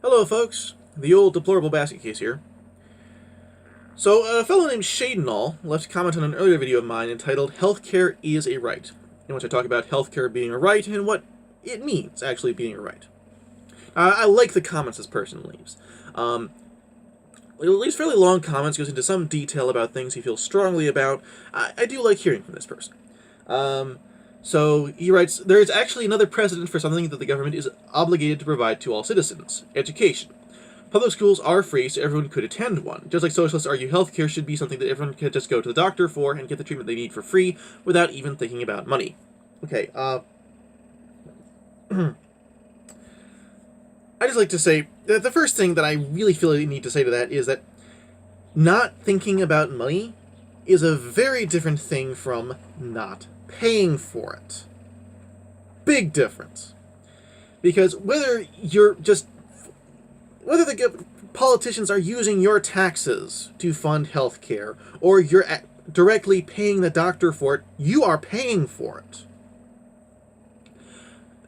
Hello, folks. The old deplorable basket case here. So, a fellow named Shadenall left a comment on an earlier video of mine entitled "Healthcare is a Right," in which I talk about healthcare being a right and what it means actually being a right. I like the comments this person leaves. He leaves fairly long comments, goes into some detail about things he feels strongly about. I do like hearing from this person. So he writes, "There is actually another precedent for something that the government is obligated to provide to all citizens: education. Public schools are free, so everyone could attend one. Just like socialists argue healthcare should be something that everyone can just go to the doctor for and get the treatment they need for free without even thinking about money." Okay, I just like to say that the first thing that I really feel I need to say to that is that not thinking about money is a very different thing from not paying for it. Big difference. Because whether the politicians are using your taxes to fund healthcare, or you're directly paying the doctor for it, you are paying for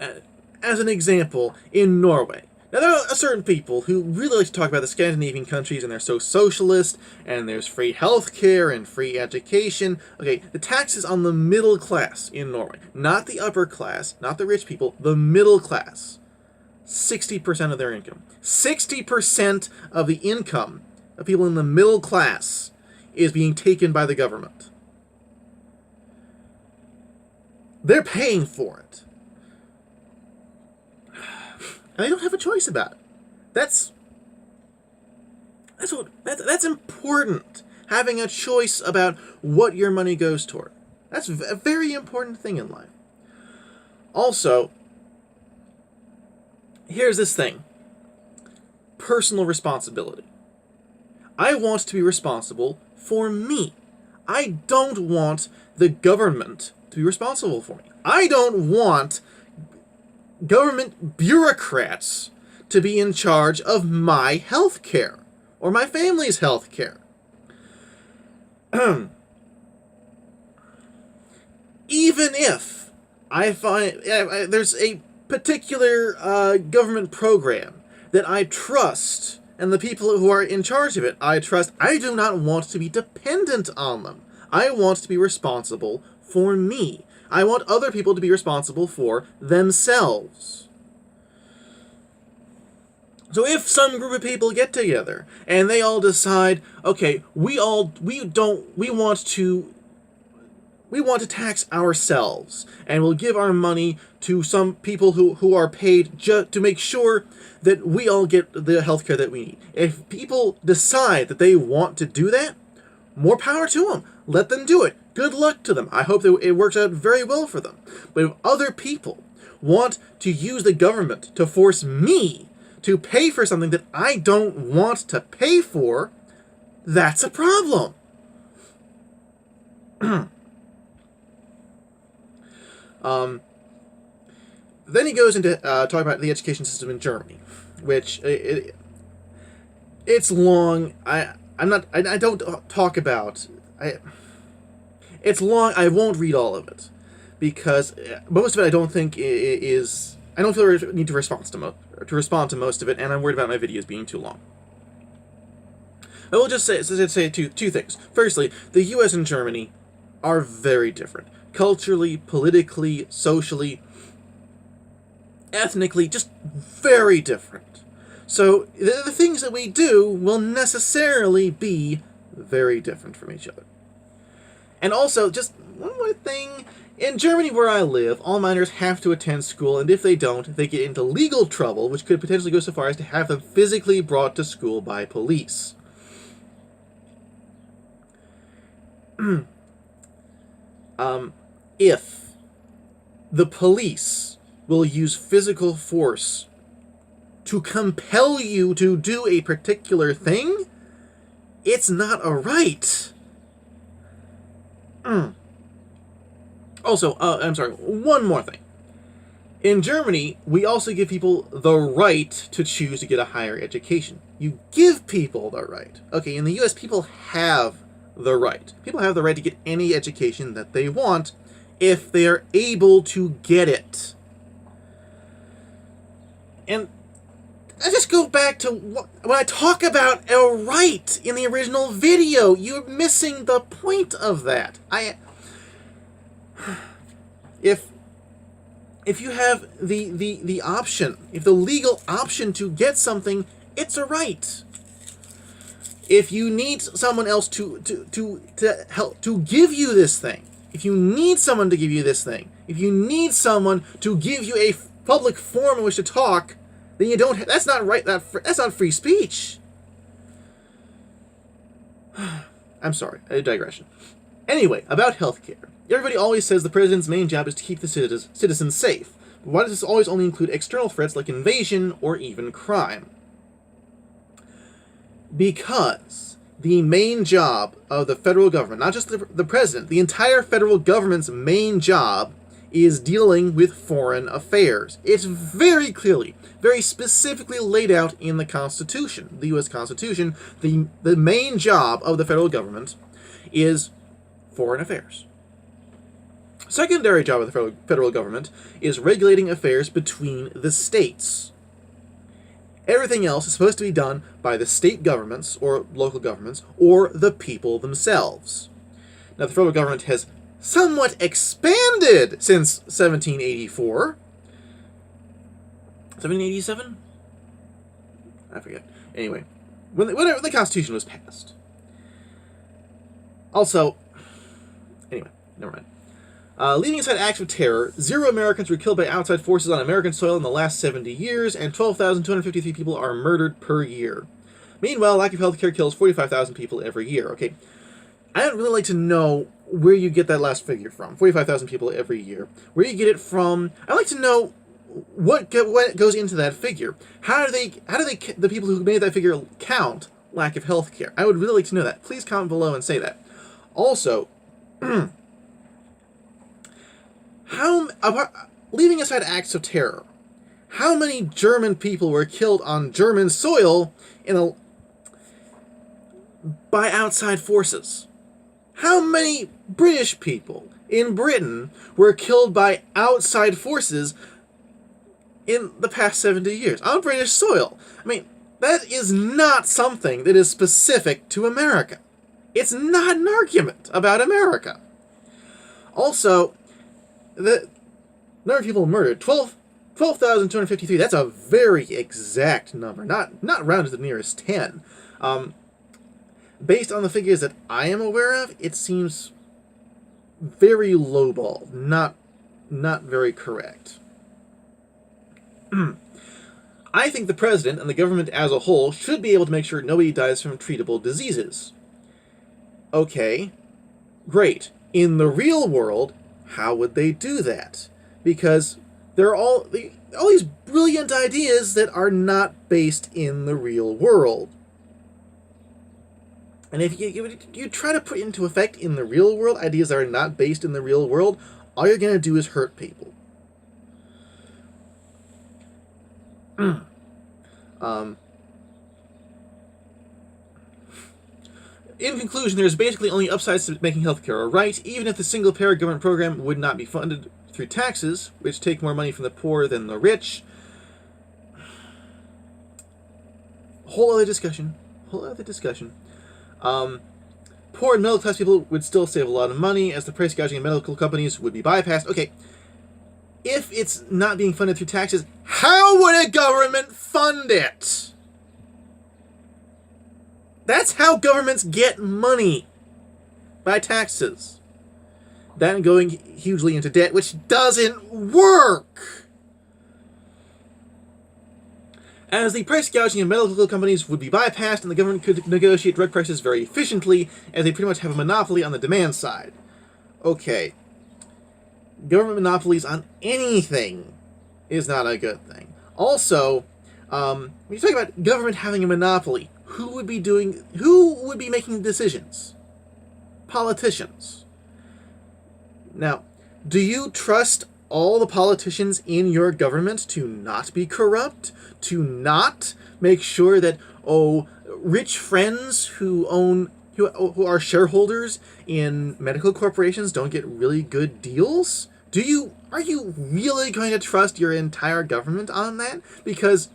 it. As an example, in Norway. Now, there are certain people who really like to talk about the Scandinavian countries, and they're so socialist, and there's free healthcare and free education. Okay, the taxes on the middle class in Norway, not the upper class, not the rich people, the middle class, 60% of their income. 60% of the income of people in the middle class is being taken by the government. They're paying for it. And they don't have a choice about it. That's important. Having a choice about what your money goes toward. That's a very important thing in life. Also, here's this thing. Personal responsibility. I want to be responsible for me. I don't want the government to be responsible for me. I don't want government bureaucrats to be in charge of my health care or my family's health care. Even if I find there's a particular government program that I trust, and the people who are in charge of it I trust, I do not want to be dependent on them. I want to be responsible for me. I want other people to be responsible for themselves. So if some group of people get together and they all decide, okay, we want to tax ourselves, and we'll give our money to some people who are paid to make sure that we all get the healthcare that we need. If people decide that they want to do that, more power to them. Let them do it. Good luck to them. I hope that it works out very well for them. But if other people want to use the government to force me to pay for something that I don't want to pay for, that's a problem. Then he goes into talking about the education system in Germany, which it's long. I don't talk about. It's long. I won't read all of it because most of it I don't think is. I don't feel I need to respond to most of it, and I'm worried about my videos being too long. I will just say two things. Firstly, the U.S. and Germany are very different. Culturally, politically, socially, ethnically, just very different. So the things that we do will necessarily be very different from each other. And also, just one more thing. In Germany, where I live, all minors have to attend school, and if they don't, they get into legal trouble, which could potentially go so far as to have them physically brought to school by police. If the police will use physical force to compel you to do a particular thing, it's not a right. Also, I'm sorry, one more thing. In Germany, we also give people the right to choose to get a higher education. You give people the right. Okay, in the US, people have the right. People have the right to get any education that they want if they are able to get it. And I just go back to when I talk about a right in the original video. You're missing the point of that. If you have the option, if the legal option to get something, it's a right. If you need someone else to help to give you this thing, if you need someone to give you this thing, if you need someone to give you a public forum in which to talk, then you don't. That's not right. That's not free speech. I'm sorry, a digression. Anyway, about healthcare. Everybody always says the president's main job is to keep the citizens safe. But why does this always only include external threats like invasion or even crime? Because the main job of the federal government, not just the president, the entire federal government's main job is dealing with foreign affairs. It's very clearly, very specifically laid out in the Constitution, the U.S. Constitution. The main job of the federal government is foreign affairs. Secondary job of the federal government is regulating affairs between the states. Everything else is supposed to be done by the state governments, or local governments, or the people themselves. Now, the federal government has somewhat expanded since 1784. 1787? I forget. Anyway, when the Constitution was passed. Also, anyway, never mind. Leaving aside acts of terror, 0 Americans were killed by outside forces on American soil in the last 70 years, and 12,253 people are murdered per year. Meanwhile, lack of healthcare kills 45,000 people every year. Okay, I'd really like to know where you get that last figure from. 45,000 people every year. Where you get it from? I'd like to know what goes into that figure. How do the people who made that figure count lack of healthcare? I would really like to know that. Please comment below and say that. Also, leaving aside acts of terror, how many German people were killed on German soil by outside forces? How many British people in Britain were killed by outside forces in the past 70 years on British soil? I mean, that is not something that is specific to America. It's not an argument about America. Also, the number of people murdered, 12,253, that's a very exact number, not rounded to the nearest 10. Based on the figures that I am aware of, it seems very lowballed, not very correct. I think the president and the government as a whole should be able to make sure nobody dies from treatable diseases. Okay, great. In the real world, how would they do that? Because there are all these brilliant ideas that are not based in the real world. And if you try to put into effect in the real world ideas that are not based in the real world, all you're going to do is hurt people. In conclusion, there's basically only upsides to making healthcare a right, even if the single-payer government program would not be funded through taxes, which take more money from the poor than the rich. Whole other discussion. Poor and middle-class people would still save a lot of money, as the price gouging of medical companies would be bypassed. Okay, if it's not being funded through taxes, how would a government fund it? That's how governments get money, by taxes. Then going hugely into debt, which doesn't work. As the price gouging of medical companies would be bypassed, and the government could negotiate drug prices very efficiently, as they pretty much have a monopoly on the demand side. Okay. Government monopolies on anything is not a good thing. Also, when you talk about government having a monopoly, who would be making decisions? Politicians. Now, do you trust all the politicians in your government to not be corrupt? To not make sure that, rich friends who are shareholders in medical corporations don't get really good deals? Are you really going to trust your entire government on that? Because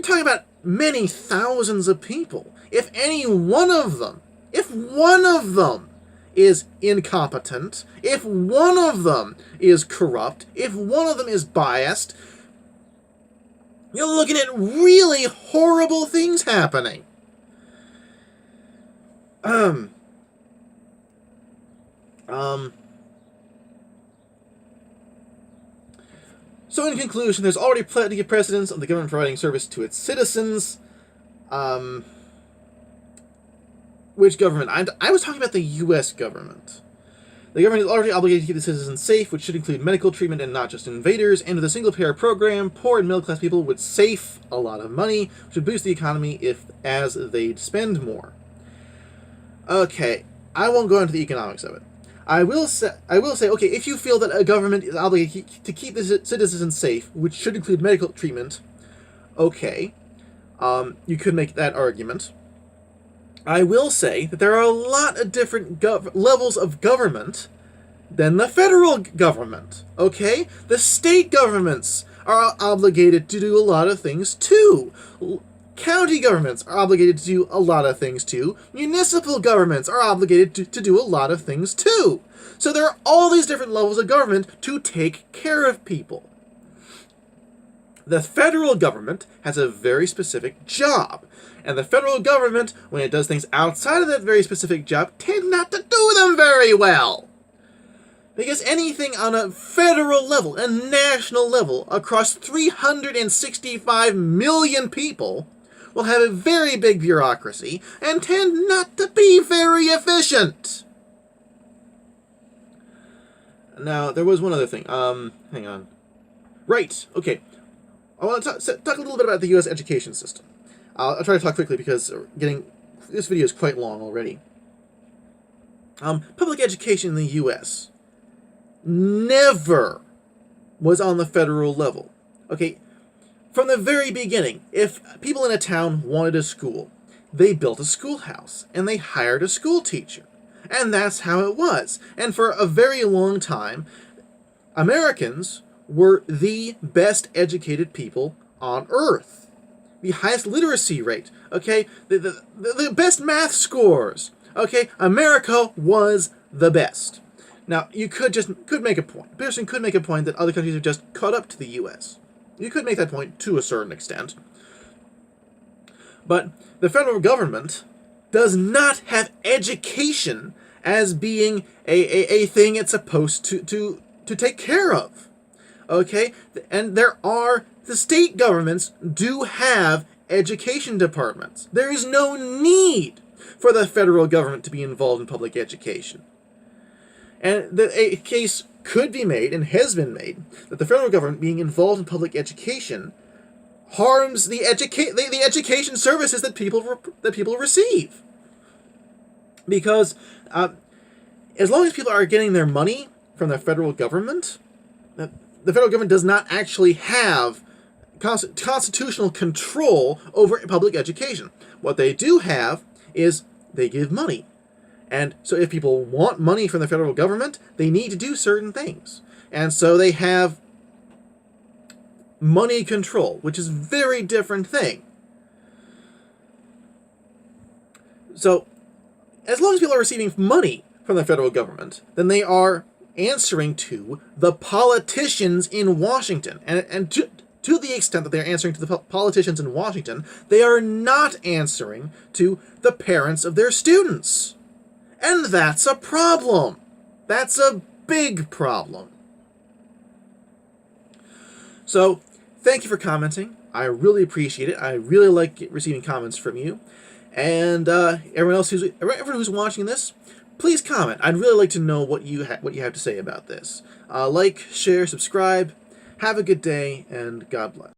talking about many thousands of people. If any one of them, if one of them is incompetent, if one of them is corrupt, if one of them is biased, you're looking at really horrible things happening. So in conclusion, there's already plenty of precedents of the government providing service to its citizens. Which government? I was talking about the U.S. government. The government is already obligated to keep the citizens safe, which should include medical treatment and not just invaders. And with a single-payer program, poor and middle-class people would save a lot of money, which would boost the economy as they'd spend more. Okay, I won't go into the economics of it. I will say, okay, if you feel that a government is obligated to keep the citizens safe, which should include medical treatment, okay, you could make that argument. I will say that there are a lot of different levels of government than the federal government, okay? The state governments are obligated to do a lot of things too. County governments are obligated to do a lot of things too. Municipal governments are obligated to do a lot of things too. So there are all these different levels of government to take care of people. The federal government has a very specific job. And the federal government, when it does things outside of that very specific job, tend not to do them very well. Because anything on a federal level, a national level, across 365 million people, will have a very big bureaucracy and tend not to be very efficient. Now, there was one other thing. Hang on. Right, okay. I want to talk a little bit about the U.S. education system. I'll try to talk quickly because this video is quite long already. Public education in the U.S. never was on the federal level. Okay, from the very beginning, if people in a town wanted a school, they built a schoolhouse and they hired a school teacher. And that's how it was. And for a very long time, Americans were the best educated people on Earth. The highest literacy rate, okay? The best math scores, okay? America was the best. Now, you could make a point. Pearson could make a point that other countries have just caught up to the U.S. You could make that point to a certain extent. But the federal government does not have education as being a thing it's supposed to take care of. Okay? And the state governments do have education departments. There is no need for the federal government to be involved in public education. And a case could be made, and has been made, that the federal government being involved in public education harms the education services that people receive. Because as long as people are getting their money from the federal government, the federal government does not actually have constitutional control over public education. What they do have is they give money. And so if people want money from the federal government, they need to do certain things. And so they have money control, which is a very different thing. So as long as people are receiving money from the federal government, then they are answering to the politicians in Washington. And to the extent that they're answering to the politicians in Washington, they are not answering to the parents of their students. And that's a problem. That's a big problem. So, thank you for commenting. I really appreciate it. I really like receiving comments from you. And everyone who's watching this, please comment. I'd really like to know what you have to say about this. Like, share, subscribe. Have a good day, and God bless.